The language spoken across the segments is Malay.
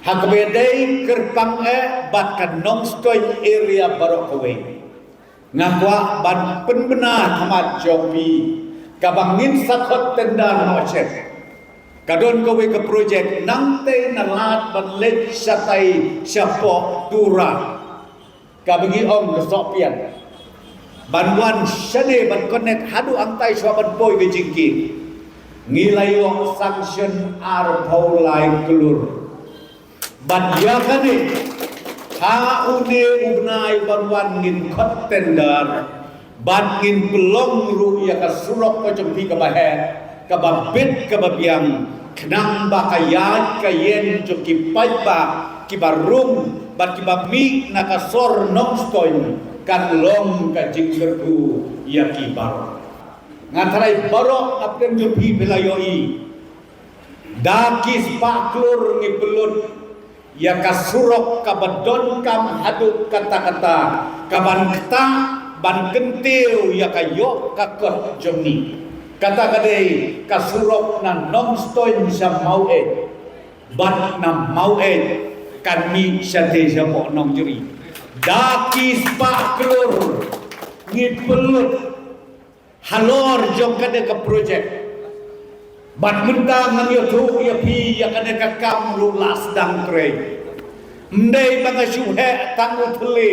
Hakbedai kerpang bat kanong stoy area barok kawe. Ngakwa ban penbenar hamat jopi kabangin sakot tenda noset. Kadon kawe ke projek nangte nalat ban let satai siapok tura. Kabagi ong kesopian. Banwan syade ban connect hadu angtai swaban boy ke jingki. Ngilai wong sanction ar paulai kelur. Ban ya kane ha une ubnai banwan ngin khot tendar ban ngin pelong ru ya ka surok ko jempi ka bahe ka babit ka babiang kenang ba kayat kayen jo ki paiba ki barum ban ki bami na ka sor nong stoin kan long ka jingkerku ya ki bar ngatarai barok apten jempi belayoi dakis paklur ngi belut ya kasurok kabadon kam haduk kata-kata kaban kata ban kentil ya kayok kakot jomni kata kadai kasurok na non stoin sa maued ban na maued kami syade jamok nong juri dakis paklur ngipelut halor jong kada ke projek bat mentang nang yo tu ya pi ya kana kakam lulas dang tre ndai banga syuhe tang thele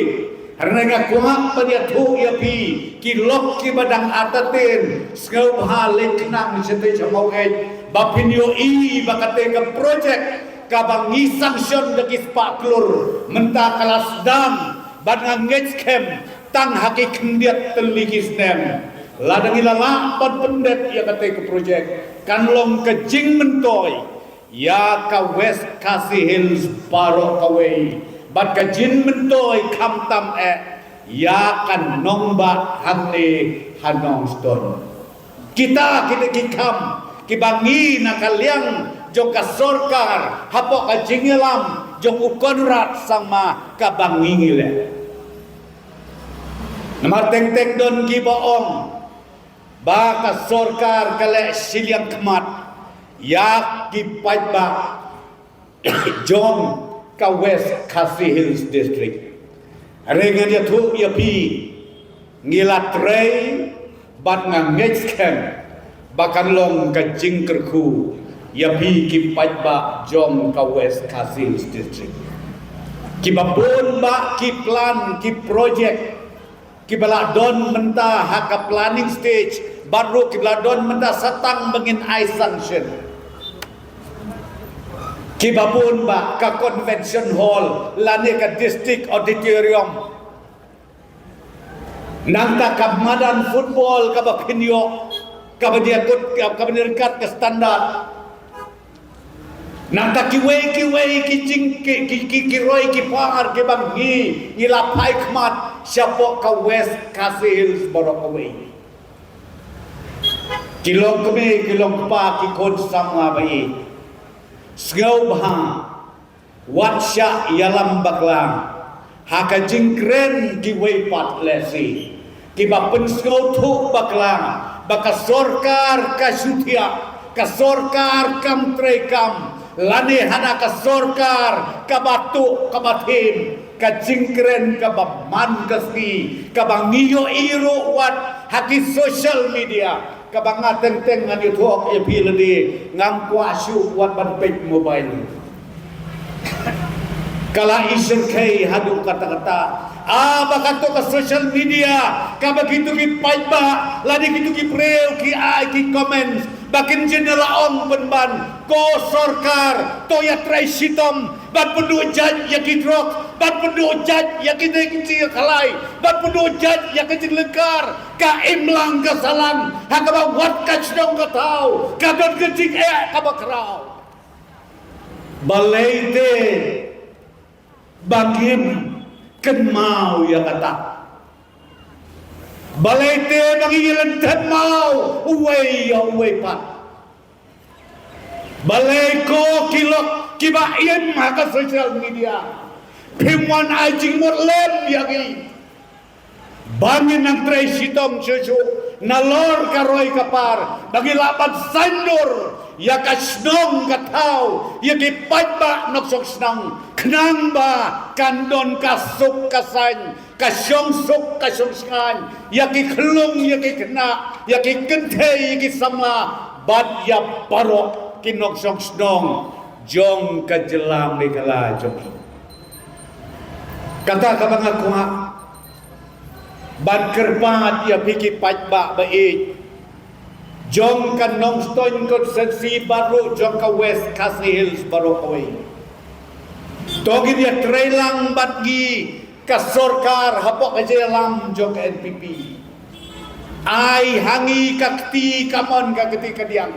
harna ga kuak pa ya tu ya pi ki lok ki badang ataten skau halik nang sete jamau bapin yo i bakate ka projek ka bangi sanction de kispa klur menta kelas dam ban ngej kem tang hakik kendiat teligis nem ladang ilala pan pendet ya kate ke projek kan long ke jing mentoy ya ka west kasih hills barok kawe bat ka jin mentoy kam tam ya kan nomba hanne hanong stone kita kikam kibangi na kaliang jong ka sorkar hapo ka jingelam jong ukonrat sama ka bangingile namar teng-teng don ki boong baka sorkar kale siliang kemat yak ki paiba jom ka west Kasih Hills district rengan dia tu ya pi ngilat rei bat ngangej kem bakan long ka jingkerku ya pi ki paiba jom ka west Kasih Hills district ki babon ba ki plan ki project ki baladon menta haka planning stage baru ki baladon menta satang bengin I sanction ki babun ba ka convention hall lani ka district auditorium nangta ka madan football ka bapinyo ka badiakut ka banirekat ka standar nangta kiwei ki jing ki roi ki par ki bangi ilapai khmat siapa ka west Kasih Hills barok away kilong kami kilong pa ki kon sama bai sgau bah watsya yalam baklang haka jingkren ki wei pat lesi ki bapen sgau thu baklang baka sorkar ka sutia ka sorkar kam trekam lani hana ka sorkar ka batu ka batin ka jingkren ka baman kasni ka bangiyo iro wat haki social media ka banga teng-teng ngan YouTube ya piladi ngam kuasu wat ban page mobile kala isen kai hadu kata-kata bakato ka social media ka begitu ki paiba lani gitu ki preo ki ai ki comments bakin jenela ong penban ko sorkar to ya trai sitom bat pendu jaj ya ki drok bat pendu jaj ya ki dengci kalai bat pendu jaj ya ki lekar ka imlang ka salang ha ka wat ka chdong ka tau ka don ke jing ka bakrau balai te bagim kenmau ya kata balai te bangilan tenmau uwei ya uwei pat balai ko kilok kibain maka social media pimwan ajing mot lem yagi Bangin ng tray sitong susu nalor karoy kapar bagi laban sandur ya kasnong katau ya kipatba noksok snang knang ba kandon kasuk kasan kasyong kasyongsan ya kiklung ya kikna ya kikente ya kisama bad ya barok kinoksok snong jong kajelang ni kala jong kata kabang aku ban kerpat ya piki patba baik jong kan nong ston kot sensi baru jong ka west Castle Hills baru kawai togi dia trelang batgi ka sorkar hapok aja lam jong ka NPP ai hangi kakti kamon ka ketika diang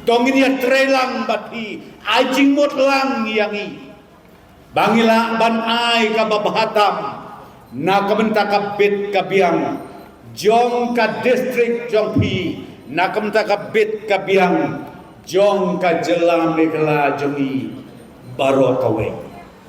togi dia trelang batgi ajing mot lang yangi bangila ban ai ka babahatam na kamenta ka bit ka biang jong ka district jong pi na kamenta ka bit ka biang jong ka jelam ni kala jongi baro kawai